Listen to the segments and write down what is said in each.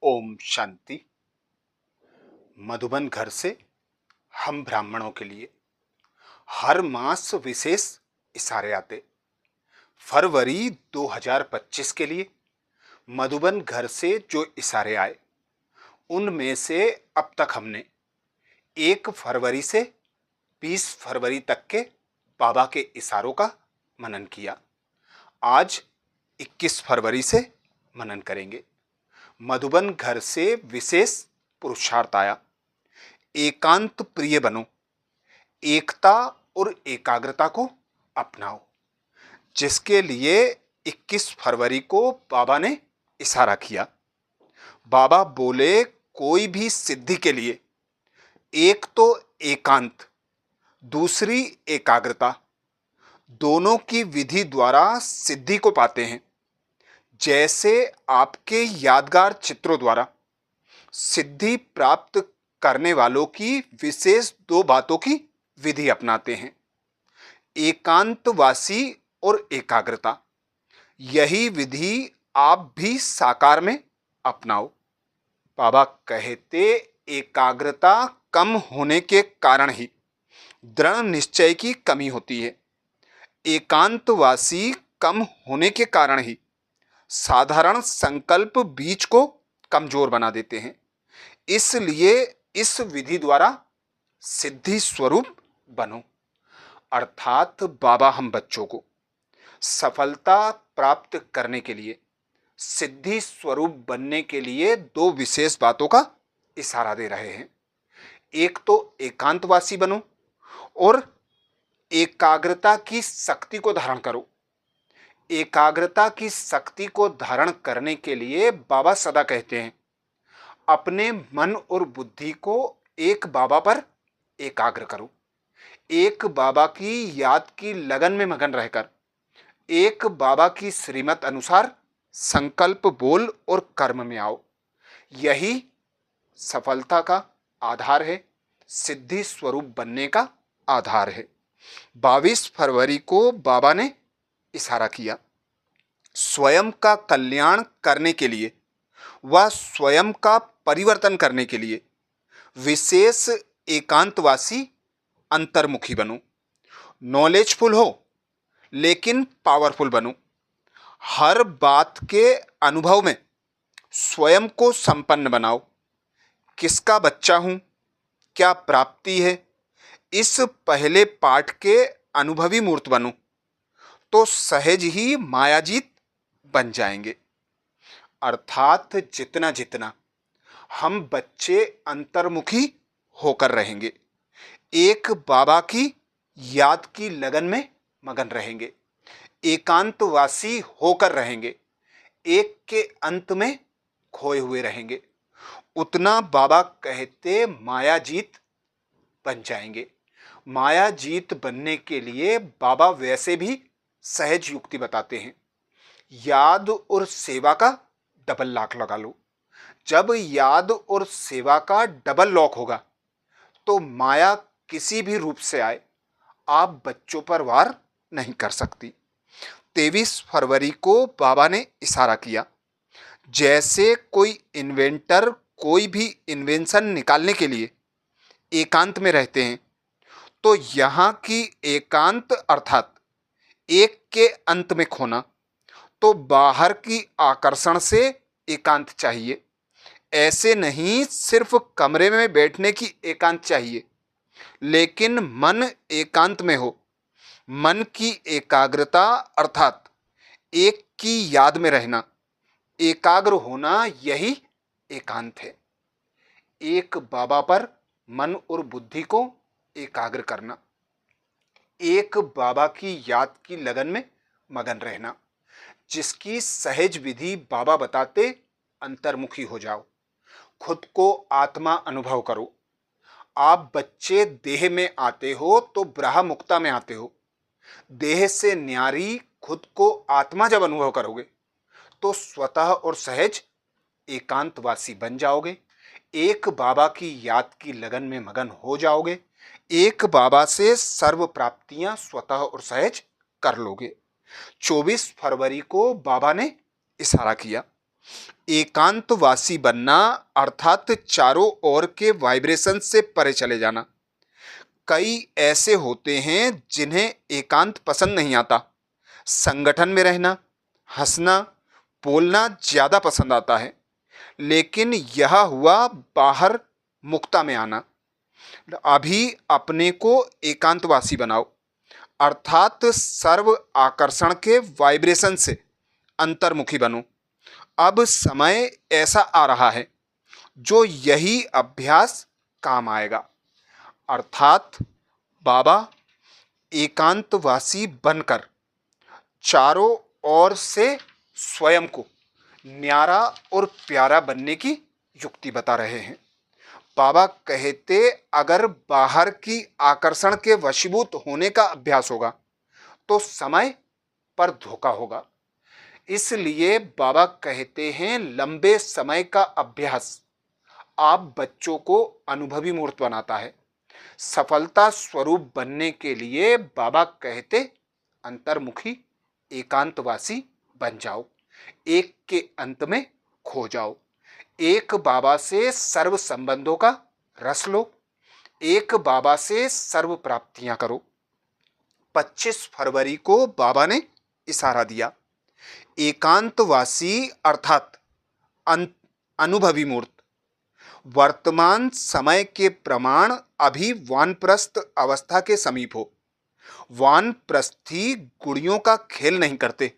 ओम शांति। मधुबन घर से हम ब्राह्मणों के लिए हर मास विशेष इशारे आते। फरवरी 2025 के लिए मधुबन घर से जो इशारे आए उनमें से अब तक हमने 1 फरवरी से 20 फरवरी तक के बाबा के इशारों का मनन किया। आज 21 फरवरी से मनन करेंगे। मधुबन घर से विशेष पुरुषार्थ आया, एकांत प्रिय बनो, एकता और एकाग्रता को अपनाओ, जिसके लिए 21 फरवरी को बाबा ने इशारा किया। बाबा बोले कोई भी सिद्धि के लिए एक तो एकांत, दूसरी एकाग्रता, दोनों की विधि द्वारा सिद्धि को पाते हैं। जैसे आपके यादगार चित्रों द्वारा सिद्धि प्राप्त करने वालों की विशेष 2 बातों की विधि अपनाते हैं, एकांतवासी और एकाग्रता। यही विधि आप भी साकार में अपनाओ। बाबा कहते एकाग्रता कम होने के कारण ही दृढ़ निश्चय की कमी होती है। एकांतवासी कम होने के कारण ही साधारण संकल्प बीज को कमजोर बना देते हैं। इसलिए इस विधि द्वारा सिद्धि स्वरूप बनो। अर्थात बाबा हम बच्चों को सफलता प्राप्त करने के लिए, सिद्धि स्वरूप बनने के लिए 2 विशेष बातों का इशारा दे रहे हैं। एक तो एकांतवासी बनो और एकाग्रता की शक्ति को धारण करो। एकाग्रता की शक्ति को धारण करने के लिए बाबा सदा कहते हैं, अपने मन और बुद्धि को एक बाबा पर एकाग्र करो। एक बाबा की याद की लगन में मगन रहकर एक बाबा की श्रीमत अनुसार संकल्प बोल और कर्म में आओ। यही सफलता का आधार है, सिद्धि स्वरूप बनने का आधार है। 22 फरवरी को बाबा ने इशारा किया, स्वयं का कल्याण करने के लिए व स्वयं का परिवर्तन करने के लिए विशेष एकांतवासी अंतर्मुखी बनो। नॉलेजफुल हो लेकिन पावरफुल बनो। हर बात के अनुभव में स्वयं को संपन्न बनाओ। किसका बच्चा हूं, क्या प्राप्ति है, इस पहले पाठ के अनुभवी मूर्त बनो तो सहज ही मायाजीत बन जाएंगे। अर्थात जितना जितना हम बच्चे अंतर्मुखी होकर रहेंगे, एक बाबा की याद की लगन में मगन रहेंगे, एकांतवासी होकर रहेंगे, एक के अंत में खोए हुए रहेंगे, उतना बाबा कहते मायाजीत बन जाएंगे। मायाजीत बनने के लिए बाबा वैसे भी सहज युक्ति बताते हैं, याद और सेवा का डबल लॉक लगा लो। जब याद और सेवा का डबल लॉक होगा तो माया किसी भी रूप से आए आप बच्चों पर वार नहीं कर सकती। 23 फरवरी को बाबा ने इशारा किया, जैसे कोई इन्वेंटर कोई भी इन्वेंशन निकालने के लिए एकांत में रहते हैं, तो यहाँ की एकांत अर्थात एक के अंत में खोना, तो बाहर की आकर्षण से एकांत चाहिए। ऐसे नहीं सिर्फ कमरे में बैठने की एकांत चाहिए, लेकिन मन एकांत में हो। मन की एकाग्रता अर्थात एक की याद में रहना, एकाग्र होना, यही एकांत है। एक बाबा पर मन और बुद्धि को एकाग्र करना, एक बाबा की याद की लगन में मगन रहना, जिसकी सहज विधि बाबा बताते अंतर्मुखी हो जाओ, खुद को आत्मा अनुभव करो। आप बच्चे देह में आते हो तो ब्रह्म मुक्ता में आते हो। देह से न्यारी खुद को आत्मा जब अनुभव करोगे तो स्वतः और सहज एकांतवासी बन जाओगे, एक बाबा की याद की लगन में मगन हो जाओगे, एक बाबा से सर्व प्राप्तियां स्वतः और सहज कर लोगे। 24 फरवरी को बाबा ने इशारा किया, एकांतवासी बनना अर्थात चारों ओर के वाइब्रेशन से परे चले जाना। कई ऐसे होते हैं जिन्हें एकांत पसंद नहीं आता, संगठन में रहना, हंसना, बोलना ज्यादा पसंद आता है। लेकिन यह हुआ बाहर मुक्ता में आना। अभी अपने को एकांतवासी बनाओ, अर्थात सर्व आकर्षण के वाइब्रेशन से अंतर्मुखी बनो। अब समय ऐसा आ रहा है जो यही अभ्यास काम आएगा। अर्थात बाबा एकांतवासी बनकर चारों ओर से स्वयं को न्यारा और प्यारा बनने की युक्ति बता रहे हैं। बाबा कहते अगर बाहर की आकर्षण के वशीभूत होने का अभ्यास होगा तो समय पर धोखा होगा। इसलिए बाबा कहते हैं लंबे समय का अभ्यास आप बच्चों को अनुभवी मूर्त बनाता है। सफलता स्वरूप बनने के लिए बाबा कहते अंतर्मुखी एकांतवासी बन जाओ, एक के अंत में खो जाओ। एक बाबा से सर्व संबंधों का रस लो, एक बाबा से सर्व प्राप्तियां करो। 25 फरवरी को बाबा ने इशारा दिया। एकांतवासी अर्थात अनुभवी मूर्त वर्तमान समय के प्रमाण अभी वानप्रस्थ अवस्था के समीप हो। वानप्रस्थी गुड़ियों का खेल नहीं करते।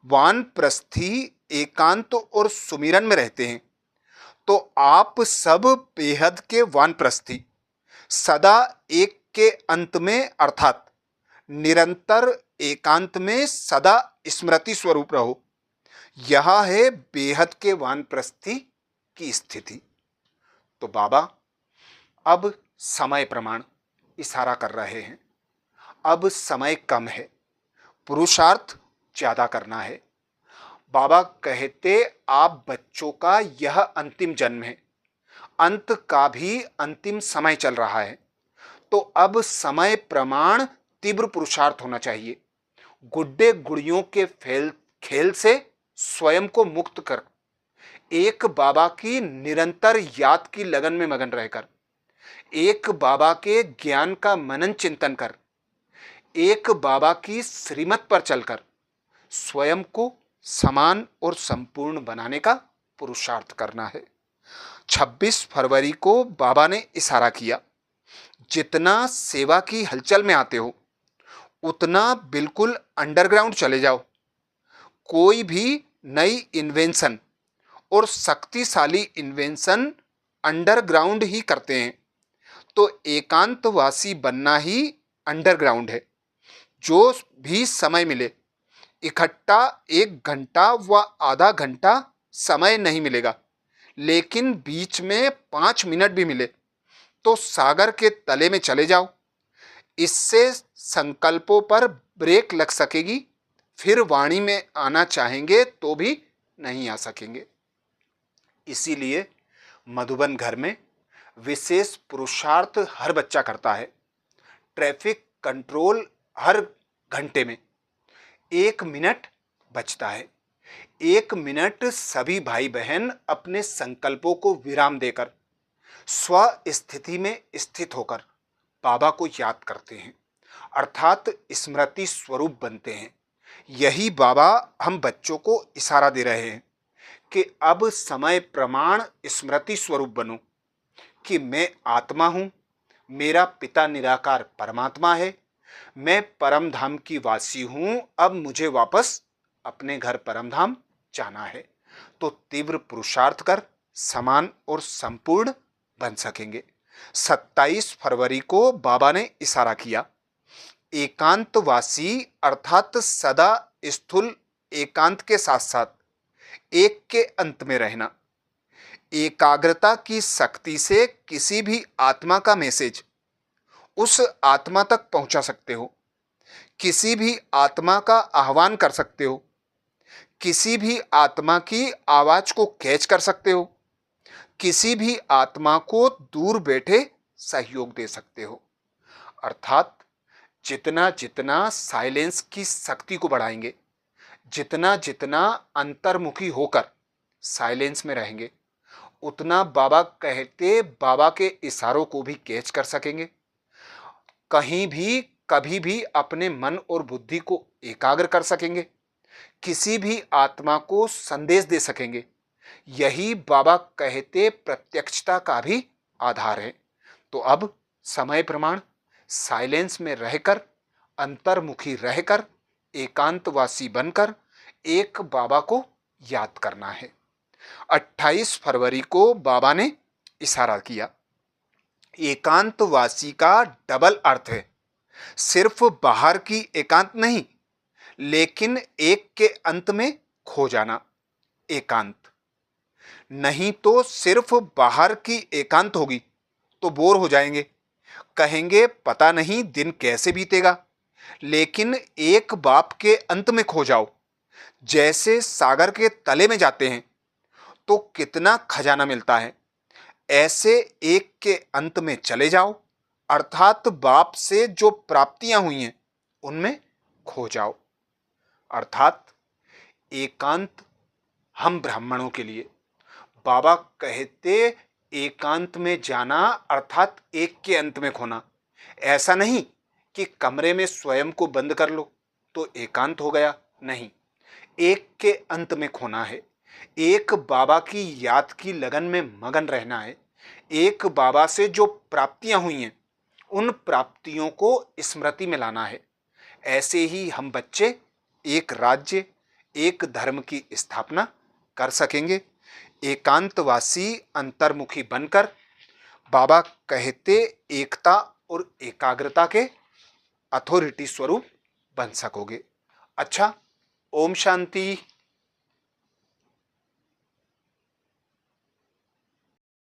वानप्रस्थी एकांत और सुमिरन में रहते हैं। तो आप सब बेहद के वानप्रस्थी सदा एक के अंत में अर्थात निरंतर एकांत में सदा स्मृति स्वरूप रहो। यह है बेहद के वानप्रस्थी की स्थिति। तो बाबा अब समय प्रमाण इशारा कर रहे हैं। अब समय कम है, पुरुषार्थ ज्यादा करना है। बाबा कहते आप बच्चों का यह अंतिम जन्म है, अंत का भी अंतिम समय चल रहा है। तो अब समय प्रमाण तीव्र पुरुषार्थ होना चाहिए। गुड्डे गुड़ियों के खेल से स्वयं को मुक्त कर एक बाबा की निरंतर याद की लगन में मगन रहकर, एक बाबा के ज्ञान का मनन चिंतन कर, एक बाबा की श्रीमत पर चलकर स्वयं को समान और संपूर्ण बनाने का पुरुषार्थ करना है। 26 फरवरी को बाबा ने इशारा किया, जितना सेवा की हलचल में आते हो उतना बिल्कुल अंडरग्राउंड चले जाओ। कोई भी नई इन्वेंशन और शक्तिशाली इन्वेंशन अंडरग्राउंड ही करते हैं। तो एकांतवासी बनना ही अंडरग्राउंड है। जो भी समय मिले, इकट्ठा 1 घंटा व आधा घंटा समय नहीं मिलेगा, लेकिन बीच में 5 मिनट भी मिले तो सागर के तले में चले जाओ। इससे संकल्पों पर ब्रेक लग सकेगी। फिर वाणी में आना चाहेंगे तो भी नहीं आ सकेंगे। इसीलिए मधुबन घर में विशेष पुरुषार्थ हर बच्चा करता है। ट्रैफिक कंट्रोल हर घंटे में 1 मिनट बचता है। 1 मिनट सभी भाई बहन अपने संकल्पों को विराम देकर स्व स्थिति में स्थित होकर बाबा को याद करते हैं, अर्थात स्मृति स्वरूप बनते हैं। यही बाबा हम बच्चों को इशारा दे रहे हैं कि अब समय प्रमाण स्मृति स्वरूप बनो कि मैं आत्मा हूं, मेरा पिता निराकार परमात्मा है, मैं परम धाम की वासी हूं। अब मुझे वापस अपने घर परम धाम जाना है। तो तीव्र पुरुषार्थ कर समान और संपूर्ण बन सकेंगे। 27 फरवरी को बाबा ने इशारा किया, एकांतवासी अर्थात सदा स्थूल एकांत के साथ साथ एक के अंत में रहना। एकाग्रता की शक्ति से किसी भी आत्मा का मैसेज उस आत्मा तक पहुंचा सकते हो, किसी भी आत्मा का आह्वान कर सकते हो, किसी भी आत्मा की आवाज को कैच कर सकते हो, किसी भी आत्मा को दूर बैठे सहयोग दे सकते हो। अर्थात जितना जितना साइलेंस की शक्ति को बढ़ाएंगे, जितना जितना अंतर्मुखी होकर साइलेंस में रहेंगे, उतना बाबा कहते बाबा के इशारों को भी कैच कर सकेंगे। कहीं भी कभी भी अपने मन और बुद्धि को एकाग्र कर सकेंगे, किसी भी आत्मा को संदेश दे सकेंगे। यही बाबा कहते प्रत्यक्षता का भी आधार है। तो अब समय प्रमाण साइलेंस में रहकर, अंतर्मुखी रहकर, एकांतवासी बनकर एक बाबा को याद करना है। 28 फरवरी को बाबा ने इशारा किया। एकांतवासी का डबल अर्थ है, सिर्फ बाहर की एकांत नहीं, लेकिन एक के अंत में खो जाना एकांत नहीं। तो सिर्फ बाहर की एकांत होगी तो बोर हो जाएंगे, कहेंगे पता नहीं दिन कैसे बीतेगा। लेकिन एक बाप के अंत में खो जाओ, जैसे सागर के तले में जाते हैं तो कितना खजाना मिलता है, ऐसे एक के अंत में चले जाओ, अर्थात बाप से जो प्राप्तियां हुई हैं उनमें खो जाओ। अर्थात एकांत हम ब्राह्मणों के लिए बाबा कहते एकांत में जाना अर्थात एक के अंत में खोना। ऐसा नहीं कि कमरे में स्वयं को बंद कर लो तो एकांत हो गया, नहीं, एक के अंत में खोना है। एक बाबा की याद की लगन में मगन रहना है। एक बाबा से जो प्राप्तियां हुई हैं उन प्राप्तियों को स्मृति में लाना है। ऐसे ही हम बच्चे एक राज्य, एक धर्म की स्थापना कर सकेंगे। एकांतवासी अंतर्मुखी बनकर बाबा कहते एकता और एकाग्रता के अथॉरिटी स्वरूप बन सकोगे। अच्छा, ओम शांति।